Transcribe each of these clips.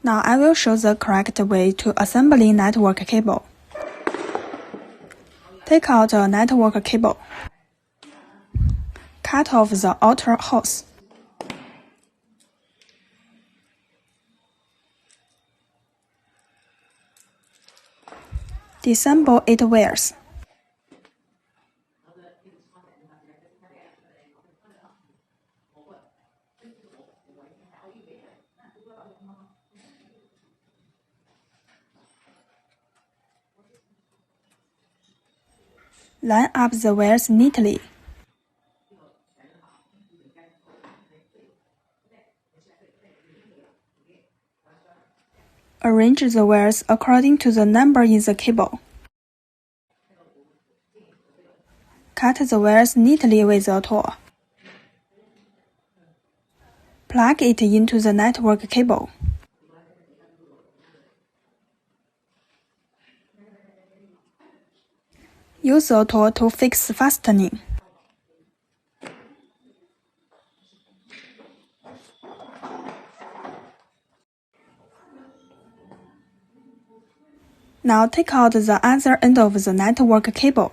Now I will show the correct way to assembling network cable. Take out a network cable. Cut off the outer hose. Disassemble 8 wires. Line up the wires neatly. Arrange the wires according to the number in the cable. Cut the wires neatly with a tool. Plug it into the network cable. Use a tool to fix fastening. Now take out the other end of the network cable.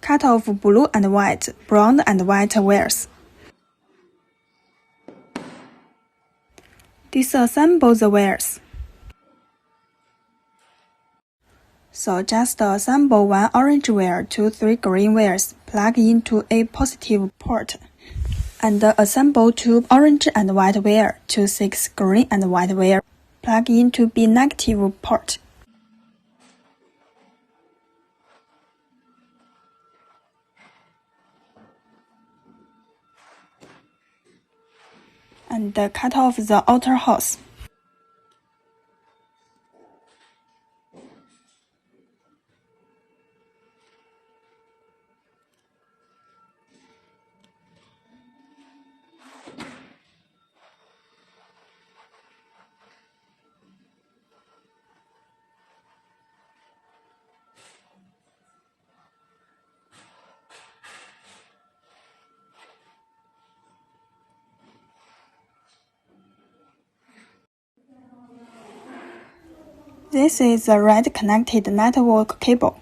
Cut off blue and white, brown and white wires. Disassemble the wires. So just assemble one orange wire to 3 green wires, plug into a positive port, and assemble 2 orange and white wire to 6 green and white wire, plug into B negative port. And cut off the outer hose. This is the red connected network cable.